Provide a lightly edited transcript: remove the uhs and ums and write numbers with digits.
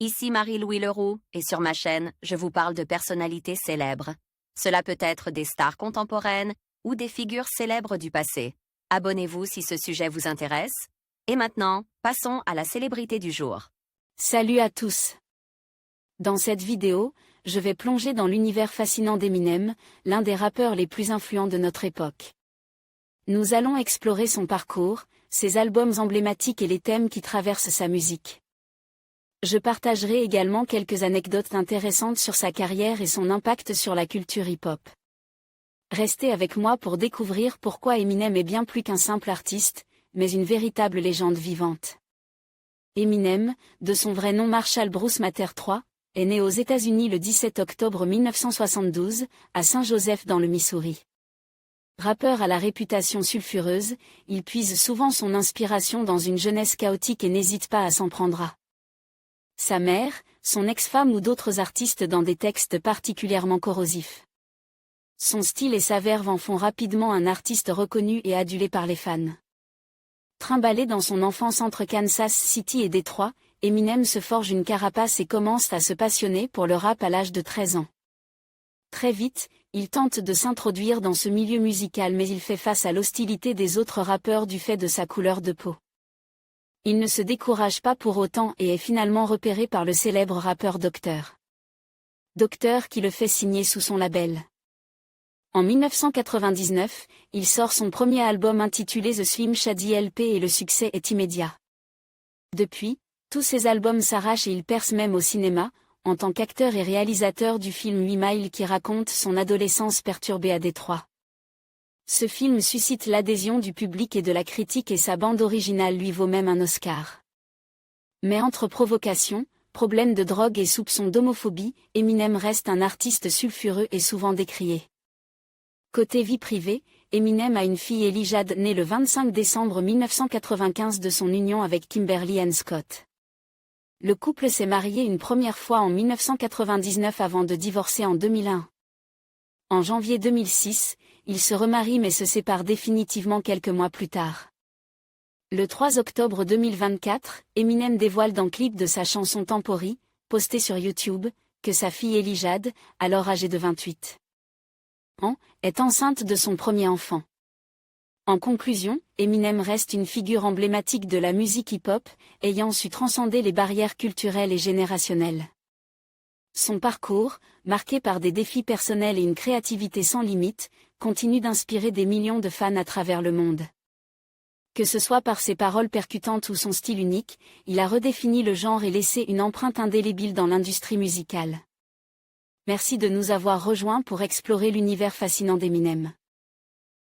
Ici Marie-Louis Leroux, et sur ma chaîne, je vous parle de personnalités célèbres. Cela peut être des stars contemporaines ou des figures célèbres du passé. Abonnez-vous si ce sujet vous intéresse. Et maintenant, passons à la célébrité du jour. Salut à tous. Dans cette vidéo, je vais plonger dans l'univers fascinant d'Eminem, l'un des rappeurs les plus influents de notre époque. Nous allons explorer son parcours, ses albums emblématiques et les thèmes qui traversent sa musique. Je partagerai également quelques anecdotes intéressantes sur sa carrière et son impact sur la culture hip-hop. Restez avec moi pour découvrir pourquoi Eminem est bien plus qu'un simple artiste, mais une véritable légende vivante. Eminem, de son vrai nom Marshall Bruce Matter III, est né aux États-Unis le 17 octobre 1972, à Saint-Joseph dans le Missouri. Rappeur à la réputation sulfureuse, il puise souvent son inspiration dans une jeunesse chaotique et n'hésite pas à s'en prendre à sa mère, son ex-femme ou d'autres artistes dans des textes particulièrement corrosifs. Son style et sa verve en font rapidement un artiste reconnu et adulé par les fans. Trimballé dans son enfance entre Kansas City et Détroit, Eminem se forge une carapace et commence à se passionner pour le rap à l'âge de 13 ans. Très vite, il tente de s'introduire dans ce milieu musical mais il fait face à l'hostilité des autres rappeurs du fait de sa couleur de peau. Il ne se décourage pas pour autant et est finalement repéré par le célèbre rappeur Dr. Dr qui le fait signer sous son label. En 1999, il sort son premier album intitulé The Slim Shady LP et le succès est immédiat. Depuis, tous ses albums s'arrachent et il perce même au cinéma, en tant qu'acteur et réalisateur du film 8 Mile qui raconte son adolescence perturbée à Détroit. Ce film suscite l'adhésion du public et de la critique et sa bande originale lui vaut même un Oscar. Mais entre provocations, problèmes de drogue et soupçons d'homophobie, Eminem reste un artiste sulfureux et souvent décrié. Côté vie privée, Eminem a une fille Ellie Jade née le 25 décembre 1995 de son union avec Kimberly Ann Scott. Le couple s'est marié une première fois en 1999 avant de divorcer en 2001. En janvier 2006, il se remarie mais se sépare définitivement quelques mois plus tard. Le 3 octobre 2024, Eminem dévoile dans le clip de sa chanson Tempori, postée sur YouTube, que sa fille Ellie Jade, alors âgée de 28 ans, est enceinte de son premier enfant. En conclusion, Eminem reste une figure emblématique de la musique hip-hop, ayant su transcender les barrières culturelles et générationnelles. Son parcours, marqué par des défis personnels et une créativité sans limite, continue d'inspirer des millions de fans à travers le monde. Que ce soit par ses paroles percutantes ou son style unique, il a redéfini le genre et laissé une empreinte indélébile dans l'industrie musicale. Merci de nous avoir rejoints pour explorer l'univers fascinant d'Eminem.